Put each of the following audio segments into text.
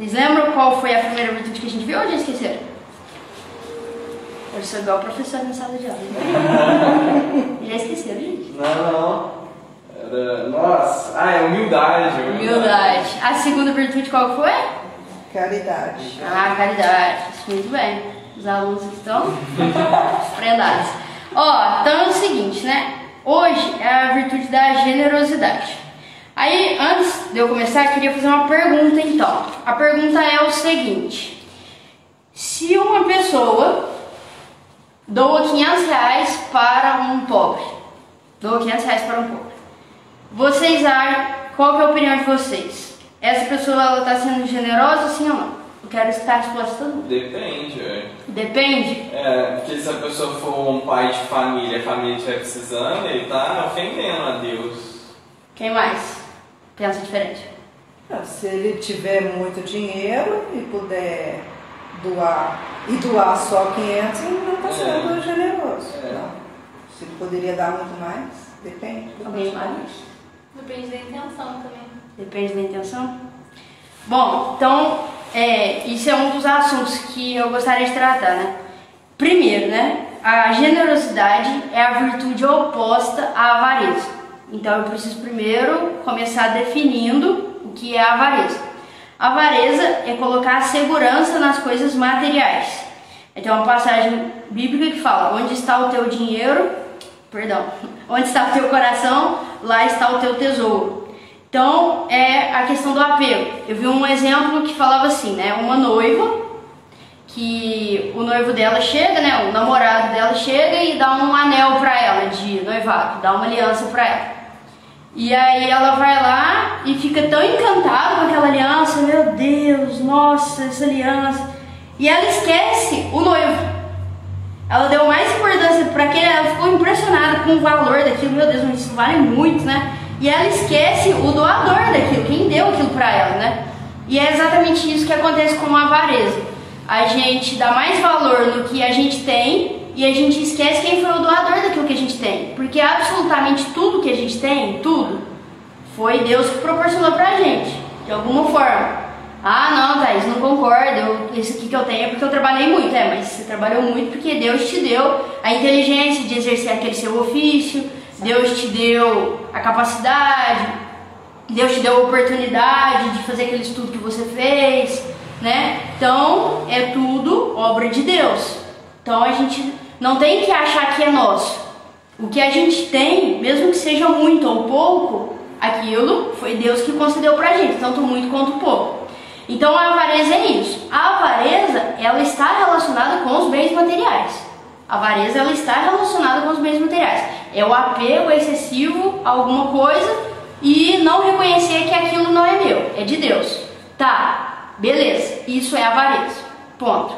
Vocês lembram qual foi a primeira virtude que a gente viu ou já esqueceram? Eu sou igual o professor na sala de aula. Já esqueceram, gente? Não. Nossa, é humildade. Humildade. A segunda virtude qual foi? Caridade. Caridade. Muito bem. Os alunos estão prendados. Então é o seguinte, né? Hoje é a virtude da generosidade. Aí, antes de eu começar, eu queria fazer uma pergunta, então. A pergunta é o seguinte. Se uma pessoa doa R$500 para um pobre, vocês acham, qual que é a opinião de vocês? Essa pessoa está sendo generosa, sim ou não? Eu quero estar resposta. Depende, Depende? Porque se a pessoa for um pai de família, a família estiver precisando, ele está ofendendo a Deus. Quem mais pensa diferente? Se ele tiver muito dinheiro e puder doar só 500, ele não está sendo generoso. Não. Se ele poderia dar muito mais, depende. Alguém mais? Depende da intenção também. Depende da intenção? Bom, então, isso é um dos assuntos que eu gostaria de tratar, né? Primeiro, né? A generosidade é a virtude oposta à avareza. Então, eu preciso primeiro começar definindo o que é a avareza. A avareza é colocar a segurança nas coisas materiais. Tem uma passagem bíblica que fala: onde está o teu dinheiro, onde está o teu coração, lá está o teu tesouro. Então, é a questão do apego. Eu vi um exemplo que falava assim, né? Uma noiva, que o noivo dela chega, né? O namorado dela chega e dá um anel pra ela de noivado, dá uma aliança pra ela. E aí ela vai lá e fica tão encantada com aquela aliança, meu Deus, nossa, essa aliança. E ela esquece o noivo. Ela deu mais importância para aquele, ela ficou impressionada com o valor daquilo, meu Deus, mas isso vale muito, né? E ela esquece o doador daquilo, quem deu aquilo para ela, né? E é exatamente isso que acontece com a avareza. A gente dá mais valor no que a gente tem e a gente esquece quem foi o doador daquilo que a gente tem. Porque absolutamente tudo que a gente tem, tudo, foi Deus que proporcionou pra gente, de alguma forma. Não, Thaís, não concordo, isso aqui que eu tenho é porque eu trabalhei muito. Mas você trabalhou muito porque Deus te deu a inteligência de exercer aquele seu ofício, Deus te deu a capacidade, Deus te deu a oportunidade de fazer aquele estudo que você fez, né? Então, é tudo obra de Deus. Então, a gente não tem que achar que é nosso. O que a gente tem, mesmo que seja muito ou pouco, aquilo foi Deus que concedeu pra gente, tanto muito quanto pouco. Então, a avareza é isso. A avareza, ela está relacionada com os bens materiais. A avareza, ela está relacionada com os bens materiais. É o apego excessivo a alguma coisa e não reconhecer que aquilo não é meu, é de Deus. Tá, beleza, isso é avareza, ponto.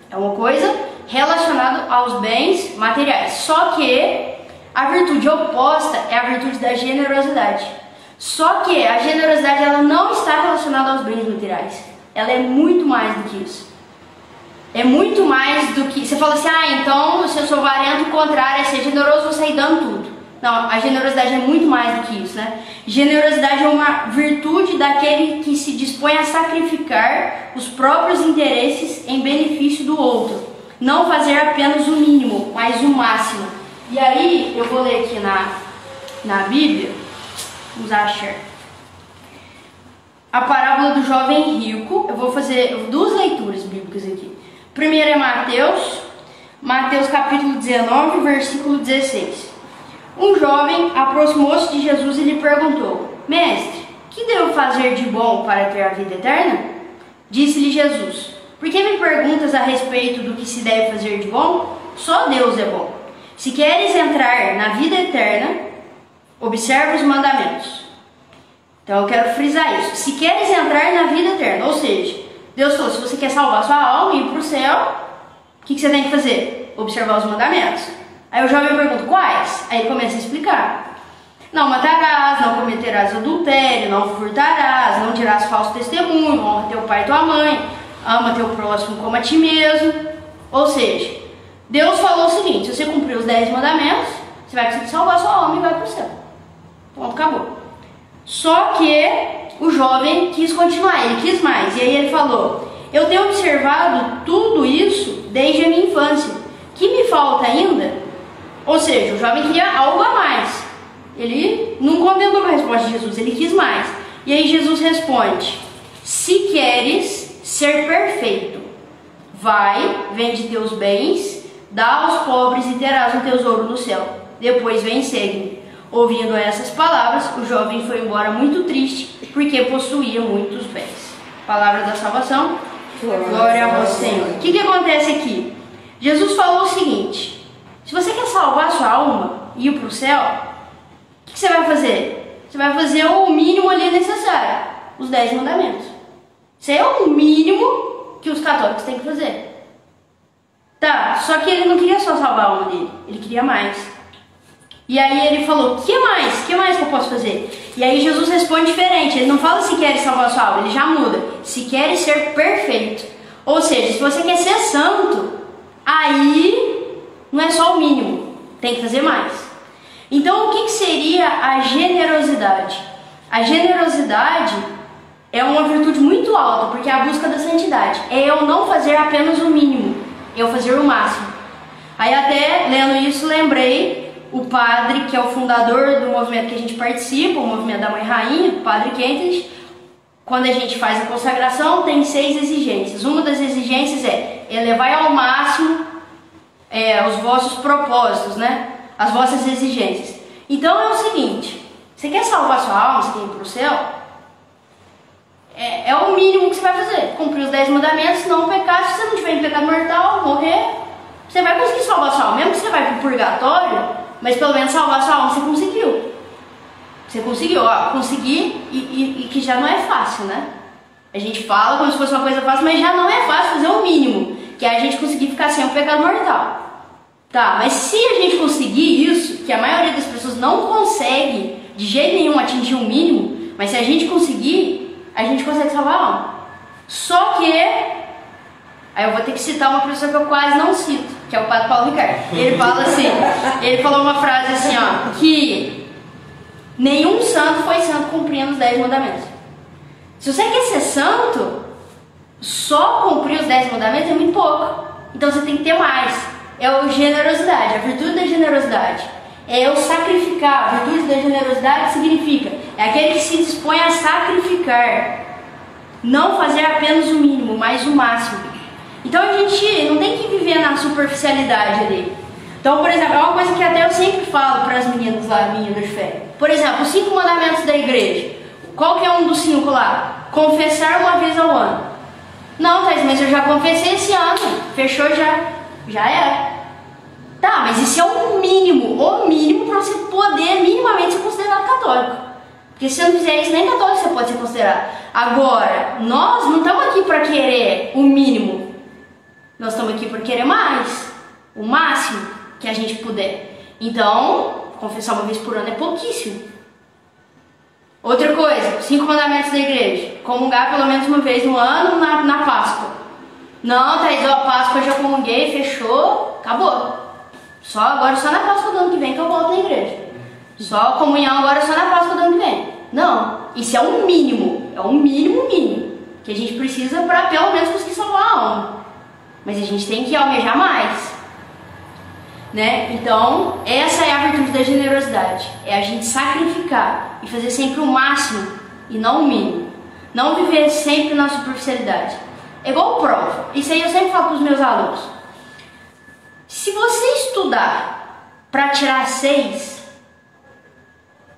É uma coisa relacionada aos bens materiais. Só que a virtude oposta é a virtude da generosidade. Só que a generosidade, ela não está relacionada aos bens materiais. Ela é muito mais do que isso. É muito mais do que... Você fala assim, então se eu sou avarento, o contrário é ser generoso, vou sair dando tudo. Não, a generosidade é muito mais do que isso, né? Generosidade é uma virtude daquele que se dispõe a sacrificar os próprios interesses em benefício do outro. Não fazer apenas o mínimo, mas o máximo. E aí, eu vou ler aqui na Bíblia, vamos achar, a parábola do jovem rico. Eu vou fazer duas leituras bíblicas aqui. Primeiro é Mateus capítulo 19, versículo 16. Um jovem aproximou-se de Jesus e lhe perguntou: Mestre, que devo fazer de bom para ter a vida eterna? Disse-lhe Jesus: Por que me perguntas a respeito do que se deve fazer de bom? Só Deus é bom. Se queres entrar na vida eterna, observa os mandamentos. Então eu quero frisar isso. Se queres entrar na vida eterna, ou seja, Deus falou, se você quer salvar sua alma e ir para o céu, o que você tem que fazer? Observar os mandamentos. Aí o jovem pergunta, quais? Aí ele começa a explicar. Não matarás, não cometerás adultério, não furtarás, não dirás falso testemunho, honra teu pai e tua mãe, ama teu próximo como a ti mesmo. Ou seja, Deus falou o seguinte, se você cumprir os 10 mandamentos, você vai conseguir salvar sua alma e vai para o céu. Ponto, acabou. Só que o jovem quis continuar, ele quis mais. E aí ele falou: eu tenho observado tudo isso desde a minha infância. Que me falta ainda? Ou seja, o jovem queria algo a mais. Ele não condenou com a resposta de Jesus, ele quis mais. E aí Jesus responde: se queres ser perfeito, vai, vende teus bens, dá aos pobres e terás um tesouro no céu. Depois vem e segue-me. Ouvindo essas palavras, o jovem foi embora muito triste, porque possuía muitos bens. Palavra da salvação. Glória a vós, Senhor. O que acontece aqui? Jesus falou o seguinte: se você quer salvar a sua alma e ir para o céu, o que você vai fazer? Você vai fazer o mínimo ali necessário, os 10 mandamentos. Isso é o mínimo que os católicos têm que fazer. Tá, só que ele não queria só salvar a alma dele, ele queria mais. E aí ele falou: que mais? Que mais que eu posso fazer? E aí Jesus responde diferente. Ele não fala se quer salvar a sua alma, ele já muda: se quer ser perfeito. Ou seja, se você quer ser santo, aí não é só o mínimo, tem que fazer mais. Então o que seria a generosidade? A generosidade é uma virtude muito alta, porque é a busca da santidade. É eu não fazer apenas o mínimo, eu fazer o máximo. Aí até lendo isso lembrei o padre, que é o fundador do movimento que a gente participa, o movimento da Mãe Rainha, o padre Kentish. Quando a gente faz a consagração, tem 6 exigências. Uma das exigências é elevar ao máximo os vossos propósitos, né? As vossas exigências. Então é o seguinte: você quer salvar sua alma, você quer ir para o céu? É o mínimo que você vai fazer. Cumprir os 10 mandamentos, não pecar. Se você não tiver em pecado mortal, morrer, você vai conseguir salvar sua alma. Mesmo que você vai para o purgatório, mas pelo menos salvar sua alma você conseguiu. Você conseguiu, conseguir, e que já não é fácil, né? A gente fala como se fosse uma coisa fácil, mas já não é fácil fazer o mínimo, que é a gente conseguir ficar sem o pecado mortal. Tá, mas se a gente conseguir isso, que a maioria das pessoas não consegue de jeito nenhum atingir o mínimo, mas se a gente conseguir, a gente consegue salvar a alma. Só que, aí eu vou ter que citar uma pessoa que eu quase não cito, que é o Padre Paulo Ricardo. Ele fala assim, ele falou uma frase assim, que nenhum santo foi santo cumprindo os 10 mandamentos. Se você quer ser santo, só cumprir os 10 mandamentos é muito pouco. Então você tem que ter mais. É a generosidade, a virtude da generosidade. É o sacrificar. A virtude da generosidade significa, é aquele que se dispõe a sacrificar. Não fazer apenas o mínimo, mas o máximo. Então a gente não tem que viver na superficialidade ali. Então, por exemplo, é uma coisa que até eu sempre falo para as meninas lá, meninas de fé. Por exemplo, os 5 mandamentos da igreja. Qual que é um dos 5 lá? Confessar uma vez ao ano. Não, Thais, mas eu já confessei esse ano. Fechou já era. Tá, mas isso é o mínimo para você poder minimamente ser considerado católico. Porque se você não fizer isso, nem católico você pode ser considerado. Agora, nós não estamos aqui para querer o mínimo. Nós estamos aqui para querer mais. O máximo que a gente puder. Então, confessar uma vez por ano é pouquíssimo. Outra coisa, 5 mandamentos da igreja. Comungar pelo menos uma vez no ano na Páscoa. Não, Thaís, a Páscoa eu já comunguei, fechou, acabou. Agora só na Páscoa do ano que vem que eu volto na igreja. Só a comunhão agora só na Páscoa do ano que vem. Não, isso é o mínimo. É o mínimo que a gente precisa para pelo menos conseguir salvar a alma. Mas a gente tem que almejar mais. Né? Então, essa é a virtude da generosidade. É a gente sacrificar e fazer sempre o máximo e não o mínimo. Não viver sempre na superficialidade. É igual prova. Isso aí eu sempre falo para os meus alunos. Se você estudar para tirar 6,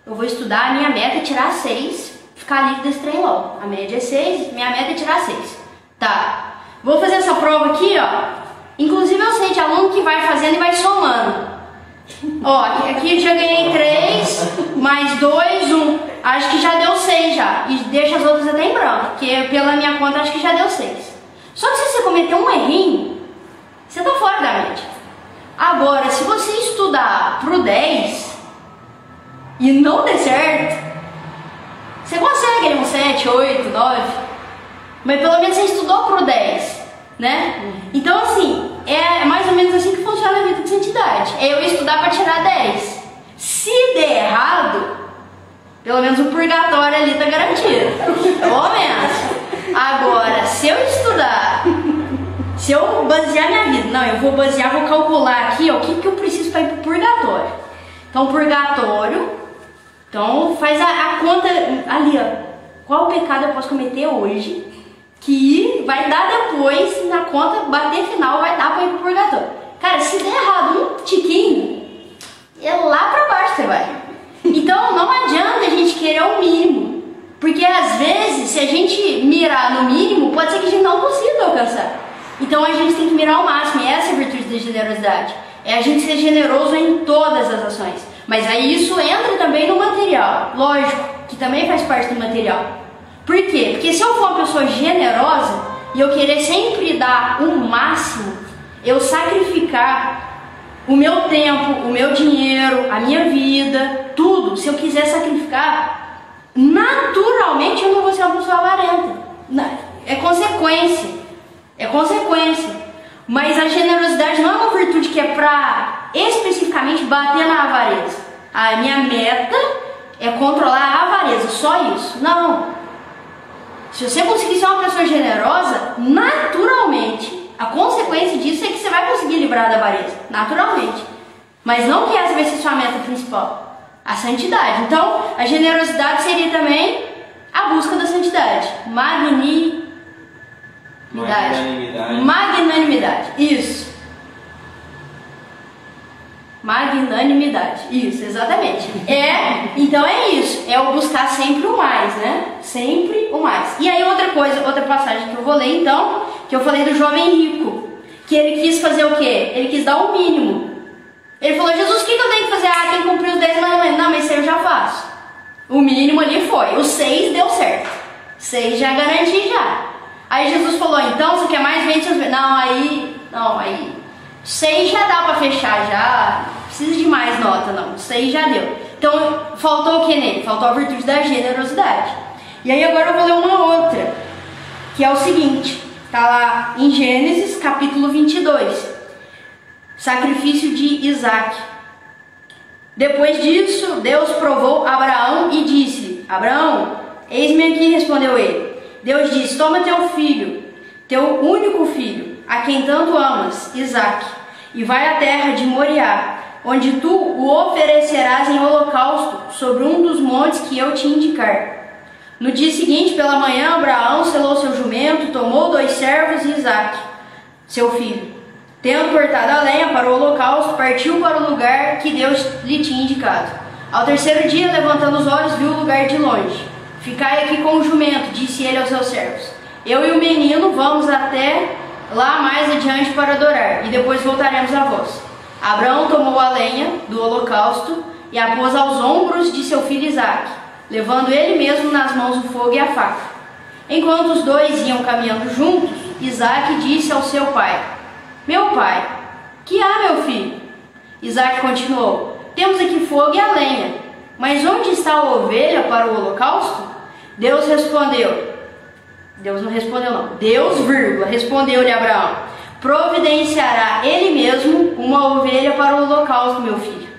eu vou estudar, a minha meta é tirar 6, ficar livre desse trem logo. A média é 6, minha meta é tirar 6. Tá. Vou fazer essa prova aqui, Inclusive eu sei de aluno que vai fazendo e vai somando. Aqui eu já ganhei 3, mais 2, 1. Acho que já deu 6 já. E deixa as outras até em branco, porque pela minha conta acho que já deu 6. Só que se você cometer um errinho, você tá fora da média. Agora, se você estudar pro 10 e não der certo, você consegue aí um 7, 8, 9. Mas pelo menos você estudou pro 10. Né? Então assim, é mais ou menos assim que funciona a vida de santidade. É eu estudar para tirar 10. Se der errado, Pelo menos o purgatório ali tá garantido. Pelo menos. Agora, se eu estudar, se eu basear minha vida, não, eu vou basear, vou calcular aqui, ó, o que eu preciso para ir pro purgatório. Então, purgatório, então faz a conta ali, ó. Qual pecado eu posso cometer hoje que vai dar depois, na conta, bater final, vai dar para ir pro purgatório. Cara, se der errado um tiquinho, é lá pra baixo você vai. Então não adianta a gente querer o mínimo, porque às vezes se a gente mirar no mínimo, pode ser que a gente não consiga alcançar. Então a gente tem que mirar ao máximo, e essa é a virtude da generosidade. É a gente ser generoso em todas as ações. Mas aí isso entra também no material, lógico, que também faz parte do material. Por quê? Porque se eu for uma pessoa generosa e eu querer sempre dar o máximo, eu sacrificar o meu tempo, o meu dinheiro, a minha vida, tudo, se eu quiser sacrificar, naturalmente eu não vou ser uma pessoa avarenta. É consequência. É consequência. Mas a generosidade não é uma virtude que é para especificamente bater na avareza. A minha meta é controlar a avareza, só isso. Não. Se você conseguir ser uma pessoa generosa, naturalmente, a consequência disso é que você vai conseguir livrar da avareza, naturalmente. Mas não que essa vai ser sua meta principal, a santidade. Então, a generosidade seria também a busca da santidade. Magnanimidade. Isso. Magnanimidade. Isso, exatamente. Então é isso. É o buscar sempre o mais, né? Sempre o mais. E aí outra coisa, outra passagem que eu vou ler então, que eu falei do jovem rico, que ele quis fazer o quê? Ele quis dar o mínimo. Ele falou, Jesus, o que eu tenho que fazer? Ah, tem que cumprir os 10 mandamentos. Não, mas isso eu já faço. O mínimo ali foi. O 6 deu certo. 6 já garanti já. Aí Jesus falou, então, você quer mais? Vende seus bens. Não, aí 6 já dá pra fechar, já. Não precisa de mais nota, não. 6 já deu. Então, faltou o que nele? Faltou a virtude da generosidade. E aí agora eu vou ler uma outra, que é o seguinte. Tá lá em Gênesis, capítulo 22. Sacrifício de Isaac. Depois disso, Deus provou Abraão e disse, Abraão, eis-me aqui, respondeu ele. Deus disse, toma teu filho, teu único filho, a quem tanto amas, Isaac, e vai à terra de Moriá, onde tu o oferecerás em holocausto sobre um dos montes que eu te indicar. No dia seguinte, pela manhã, Abraão selou seu jumento, tomou 2 servos e Isaac, seu filho. Tendo cortado a lenha para o holocausto, partiu para o lugar que Deus lhe tinha indicado. Ao terceiro dia, levantando os olhos, viu o lugar de longe. Ficai aqui com o jumento, disse ele aos seus servos. Eu e o menino vamos até lá mais adiante para adorar, e depois voltaremos a vós. Abraão tomou a lenha do holocausto e a pôs aos ombros de seu filho Isaac, levando ele mesmo nas mãos o fogo e a faca. Enquanto os dois iam caminhando juntos, Isaac disse ao seu pai, meu pai, que há, meu filho? Isaac continuou, temos aqui fogo e a lenha, mas onde está a ovelha para o holocausto? Deus respondeu, Deus não respondeu não, Deus, respondeu-lhe Abraão, providenciará ele mesmo uma ovelha para o holocausto, meu filho.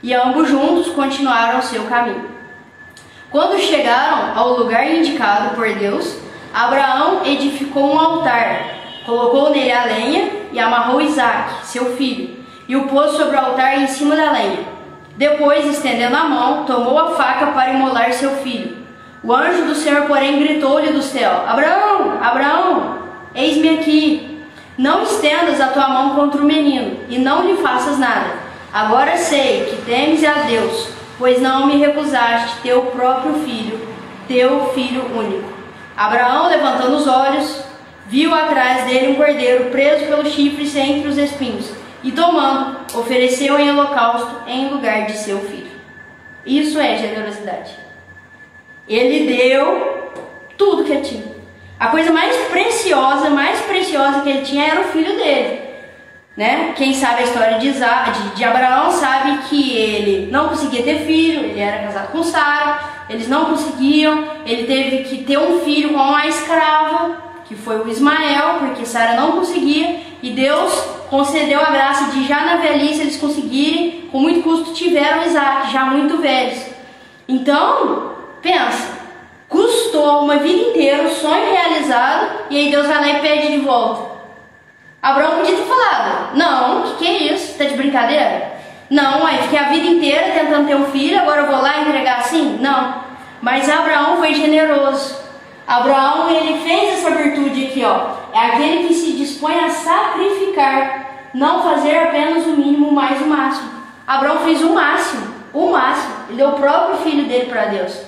E ambos juntos continuaram o seu caminho. Quando chegaram ao lugar indicado por Deus, Abraão edificou um altar, colocou nele a lenha e amarrou Isaac, seu filho, e o pôs sobre o altar em cima da lenha. Depois, estendendo a mão, tomou a faca para imolar seu filho. O anjo do Senhor, porém, gritou-lhe do céu, Abraão, Abraão, eis-me aqui. Não estendas a tua mão contra o menino, e não lhe faças nada. Agora sei que temes a Deus, pois não me recusaste teu próprio filho, teu filho único. Abraão, levantando os olhos, viu atrás dele um cordeiro preso pelos chifres entre os espinhos, e tomando, ofereceu em holocausto em lugar de seu filho. Isso é generosidade. Ele deu tudo que ele tinha. A coisa mais preciosa que ele tinha era o filho dele, né? Quem sabe a história de Abraão sabe que ele não conseguia ter filho, ele era casado com Sara, eles não conseguiam, ele teve que ter um filho com uma escrava, que foi o Ismael, porque Sara não conseguia, e Deus concedeu a graça de já na velhice eles conseguirem, com muito custo tiveram Isaac, já muito velhos. Então, Pensa, custou uma vida inteira, o sonho realizado, e aí Deus vai lá e pede de volta. Abraão podia ter falado, não, que é isso? Tá de brincadeira? Não, aí fiquei a vida inteira tentando ter um filho, agora eu vou lá entregar assim? Não. Mas Abraão foi generoso. Abraão, ele fez essa virtude aqui, ó. É aquele que se dispõe a sacrificar, não fazer apenas o mínimo, mais o máximo. Abraão fez o máximo. Ele deu o próprio filho dele para Deus.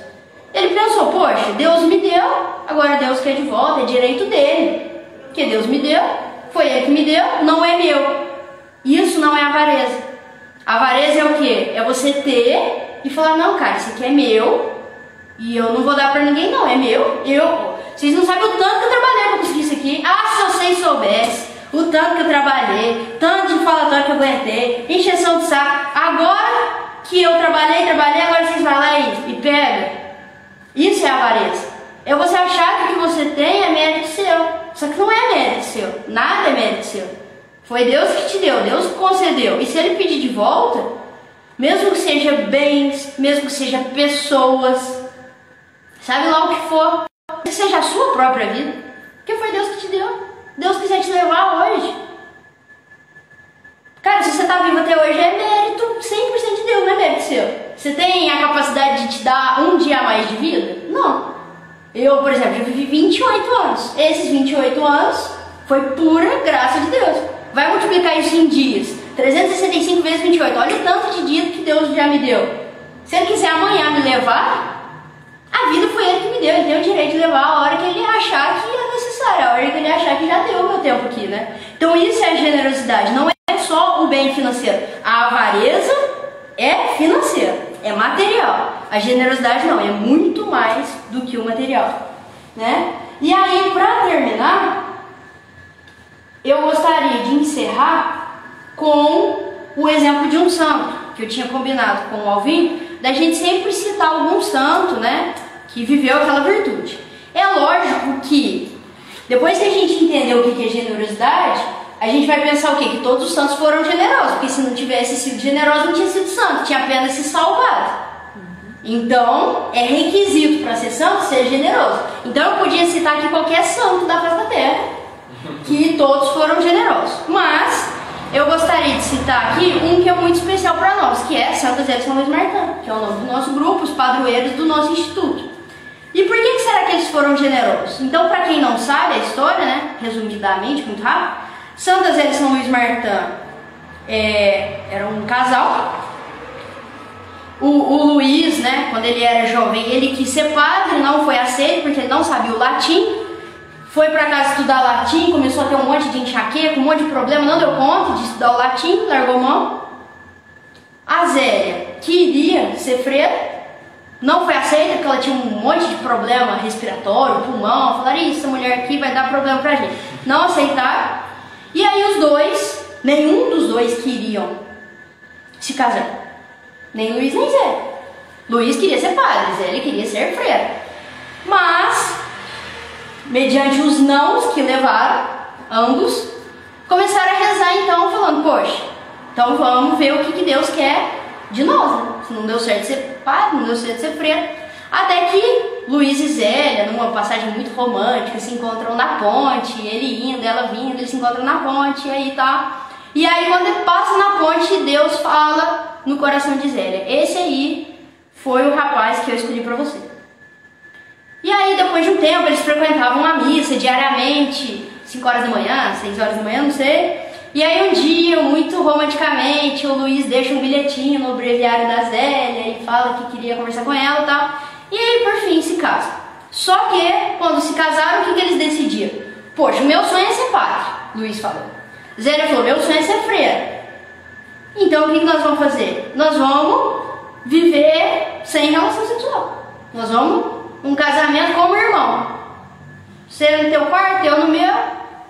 Ele pensou, poxa, Deus me deu, agora Deus quer de volta, é direito dele. Porque Deus me deu, foi ele que me deu, não é meu. Isso não é avareza. Avareza é o quê? É você ter e falar, não, cara, isso aqui é meu e eu não vou dar pra ninguém não, é meu. Vocês não sabem o tanto que eu trabalhei pra conseguir isso aqui. Ah, se vocês soubessem o tanto que eu trabalhei, tanto de falatório que eu aguentei, encheção de saco. Agora que eu trabalhei, agora vocês vão lá e pega. Isso é avareza. É você achar que o que você tem é mérito seu. Só que não é mérito seu. Nada é mérito seu. Foi Deus que te deu, Deus que concedeu. E se Ele pedir de volta, mesmo que seja bens, mesmo que seja pessoas, sabe lá o que for, que seja a sua própria vida, porque foi Deus que te deu. Deus quiser te levar hoje. Cara, se você está vivo até hoje, é mérito 100% de Deus, não é mérito seu. Você tem a capacidade de te dar um dia a mais de vida? Não. Eu, por exemplo, já vivi 28 anos. Esses 28 anos foi pura graça de Deus. Vai multiplicar isso em dias. 365 vezes 28. Olha o tanto de dias que Deus já me deu. Se Ele quiser amanhã me levar, a vida foi Ele que me deu. Ele tem o direito de levar a hora que Ele achar que é necessário. A hora que Ele achar que já deu o meu tempo aqui, né? Então isso é a generosidade. Não é só o bem financeiro. A avareza é financeira. É material. A generosidade não. É muito mais do que o material, né? E aí, para terminar, eu gostaria de encerrar com o exemplo de um santo, que eu tinha combinado com o Alvin, da gente sempre citar algum santo, né, que viveu aquela virtude. É lógico que, depois que a gente entender o que é generosidade, a gente vai pensar o quê? Que todos os santos foram generosos, porque se não tivesse sido generoso, não tinha sido santo, tinha apenas se salvado. Então, é requisito para ser santo ser generoso. Então, eu podia citar aqui qualquer santo da face da terra, que todos foram generosos. Mas eu gostaria de citar aqui um que é muito especial para nós, que é Santa Zélia de São Luís Martã, que é o nome do nosso grupo, os padroeiros do nosso instituto. E por que será que eles foram generosos? Então, para quem não sabe a história, né, resumidamente, muito rápido, Santa Zélia de São Luís Martã era um casal. O Luís, né, quando ele era jovem, ele quis ser padre, não foi aceito porque ele não sabia o latim. Foi para casa estudar latim, começou a ter um monte de enxaqueca, um monte de problema, não deu conta de estudar o latim, largou mão. A Zélia queria ser freira, não foi aceita porque ela tinha um monte de problema respiratório, pulmão. Falaram, isso, essa mulher aqui vai dar problema pra gente. Não aceitaram. E aí os dois, nenhum dos dois queriam se casar. Nem Luís nem Zélia. Luís queria ser padre, Zélia queria ser freira. Mas, mediante os nãos que levaram, ambos, começaram a rezar então, falando, poxa, então vamos ver o que Deus quer de nós, né? Se não deu certo ser padre, não deu certo ser freira. Até que Luís e Zélia, numa passagem muito romântica, se encontram na ponte, ele indo, ela vindo, eles se encontram na ponte, e aí tá. E aí quando ele passa na ponte, Deus fala no coração de Zélia, esse aí foi o rapaz que eu escolhi pra você. E aí depois de um tempo eles frequentavam a missa diariamente, 5 horas da manhã, 6 horas da manhã, não sei. E aí um dia, muito romanticamente, o Luís deixa um bilhetinho no breviário da Zélia e fala que queria conversar com ela e tal. E aí por fim se casam. Só que quando se casaram, o que eles decidiram? Poxa, o meu sonho é ser padre, Luís falou. Zélia falou, meu sonho é ser freira. Então o que nós vamos fazer? Nós vamos viver sem relação sexual. Nós vamos um casamento como irmão. Você no teu quarto, eu no meu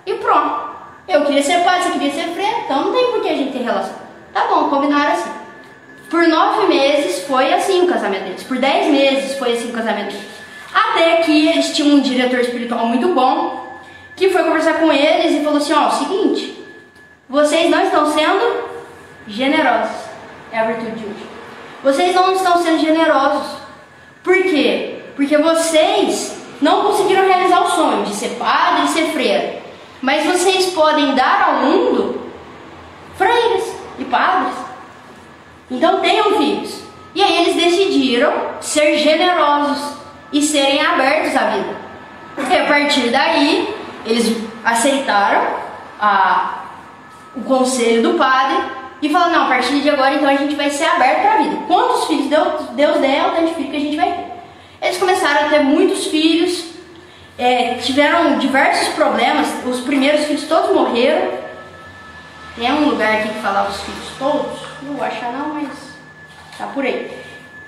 e pronto. Eu queria ser padre, você queria ser freira, então não tem por que a gente ter relação. Tá bom, combinaram assim. Por 9 meses foi assim o casamento deles. Por 10 meses foi assim o casamento deles. Até que eles tinham um diretor espiritual muito bom, que foi conversar com eles e falou assim, ó, seguinte, vocês não estão sendo generosos. É a virtude de hoje. Vocês não estão sendo generosos. Por quê? Porque vocês não conseguiram realizar o sonho de ser padre e ser freira. Mas vocês podem dar ao mundo freiras e padres. Então tenham filhos. E aí eles decidiram ser generosos e serem abertos à vida. E a partir daí, eles aceitaram o conselho do padre e falaram, não, a partir de agora então a gente vai ser aberto à vida. Quantos filhos Deus der, é o tanto de filho que a gente vai ter. Eles começaram a ter muitos filhos, tiveram diversos problemas, os primeiros filhos todos morreram. Tem um lugar aqui que falava os filhos todos, não vou achar não, mas tá por aí.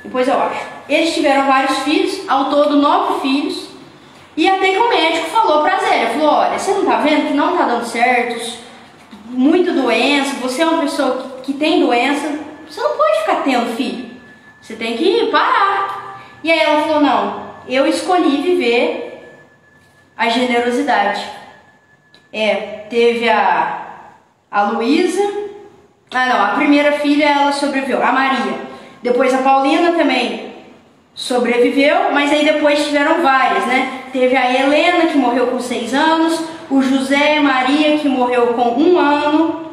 Depois eu acho. Eles tiveram vários filhos, ao todo 9 filhos, e até que o médico falou pra Zélia, falou, olha, você não tá vendo que não tá dando certo, muita doença, você é uma pessoa que tem doença, você não pode ficar tendo filho, você tem que parar. E aí ela falou, não, eu escolhi viver a generosidade. Teve a Luísa, a primeira filha ela sobreviveu, a Maria. Depois a Paulina também sobreviveu, mas aí depois tiveram várias, né? Teve a Helena, que morreu com 6 anos, o José Maria, que morreu com 1 ano,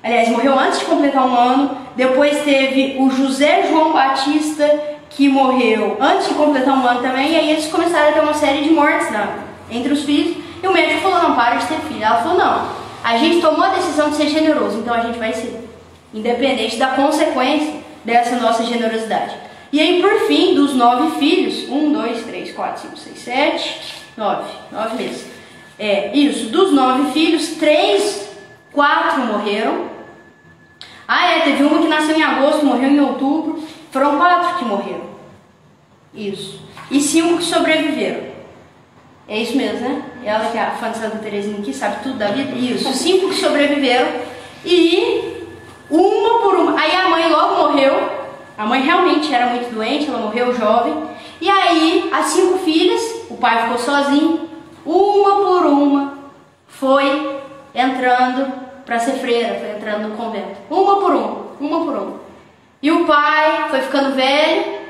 aliás, morreu antes de completar 1 ano. Depois teve o José João Batista, que morreu antes de completar 1 ano também, e aí eles começaram a ter uma série de mortes entre os filhos, e o médico falou, não, para de ter filho. Ela falou, não, a gente tomou a decisão de ser generoso, então a gente vai ser, independente da consequência dessa nossa generosidade. E aí, por fim, dos 9 filhos, 1, 2, 3, 4, 5, 6, 7, 9 meses. Isso, dos 9 filhos, 4 morreram. Teve uma que nasceu em agosto, morreu em outubro. Foram 4 que morreram. Isso. E 5 que sobreviveram. É isso mesmo, né? Ela que é a fã de Santa Teresinha que sabe tudo da vida. Isso, 5 que sobreviveram. E uma por uma. Aí a mãe logo morreu. A mãe realmente era muito doente, ela morreu jovem. E aí, as 5 filhas, o pai ficou sozinho. Uma por uma foi entrando para ser freira, foi entrando no convento. Uma por uma. E o pai foi ficando velho.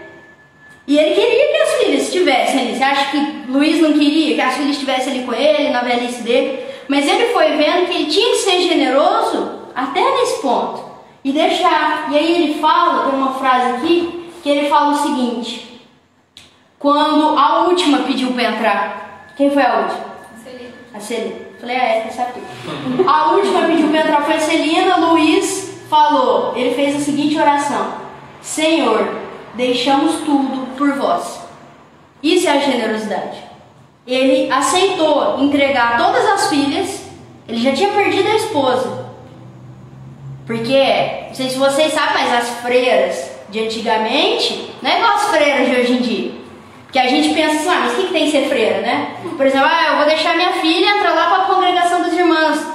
E ele queria que as filhas estivessem ali. Você acha que Luiz não queria que as filhas estivessem ali com ele, na velhice dele? Mas ele foi vendo que ele tinha que ser generoso até nesse ponto. E deixar. E aí ele fala, tem uma frase aqui, que ele fala o seguinte. Quando a última pediu para entrar. Quem foi a última? A Celina. Falei, você sabe tudo. A última pediu para entrar foi a Celina. Luiz falou, ele fez a seguinte oração. Senhor, deixamos tudo por vós. Isso é a generosidade. Ele aceitou entregar todas as filhas. Ele já tinha perdido a esposa. Porque, não sei se vocês sabem, mas as freiras de antigamente não é igual as freiras de hoje em dia. Porque a gente pensa assim, mas o que tem que ser freira, né? Por exemplo, eu vou deixar minha filha entrar lá para a congregação das irmãs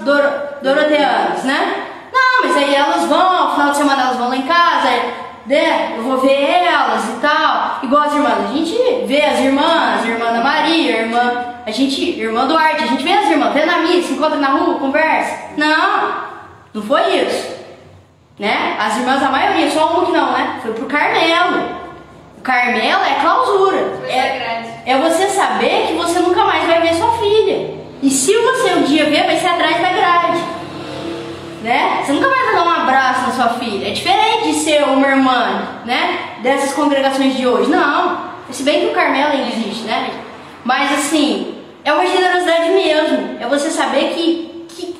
doroteanas, né? Não, mas aí elas vão, no final de semana elas vão lá em casa, né? Eu vou ver elas e tal. Igual as irmãs, a gente vê as irmãs, a irmã Ana Maria, irmã Duarte, a gente vê as irmãs, vê na missa, se encontra na rua, conversa. Não foi isso. Né? As irmãs, a maioria, só uma que não, né? Foi pro Carmelo. O Carmelo é clausura. É você saber que você nunca mais vai ver sua filha. E se você um dia ver, vai ser atrás da grade. Né? Você nunca vai dar um abraço na sua filha. É diferente de ser uma irmã, né? Dessas congregações de hoje. Não. Se bem que o Carmelo ainda existe, né? Mas assim, é uma generosidade mesmo. É você saber que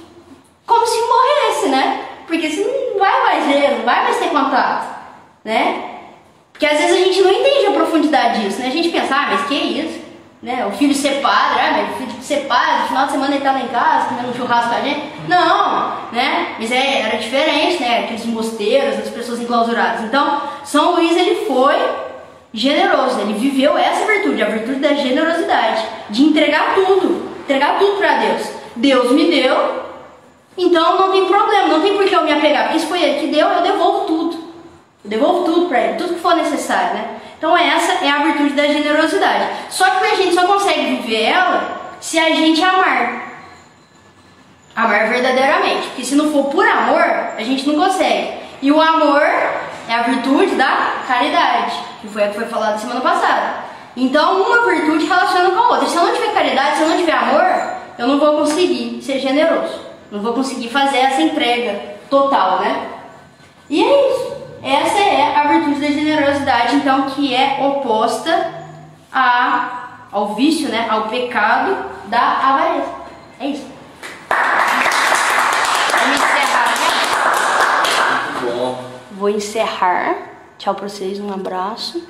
como se morresse, né? Porque você não vai mais ver, não vai mais ter contato, né? Porque às vezes a gente não entende a profundidade disso, né? A gente pensa, mas que isso? Né? O filho ser padre, mas o filho ser padre, no final de semana ele tá lá em casa, comendo um churrasco com a gente. Não, né? Mas era diferente, né? Aqueles mosteiros, as pessoas enclausuradas. Então, São Luís, ele foi generoso, ele viveu essa virtude, a virtude da generosidade, de entregar tudo para Deus. Deus me deu, então não tem problema, não tem por que eu me apegar, porque se foi Ele que deu, eu devolvo tudo. Eu devolvo tudo para Ele, tudo que for necessário, né? Então essa é a virtude da generosidade. Só que a gente só consegue viver ela se a gente amar. Amar verdadeiramente. Porque se não for por amor, a gente não consegue. E o amor é a virtude da caridade, que foi a que foi falada semana passada. Então, uma virtude relaciona com a outra. Se eu não tiver caridade, se eu não tiver amor, eu não vou conseguir ser generoso. Não vou conseguir fazer essa entrega total, né? E é isso. Essa é a virtude da generosidade, então, que é oposta ao vício, né? Ao pecado da avareza. É isso. Vamos encerrar, né? Muito bom. Vou encerrar. Tchau pra vocês, um abraço.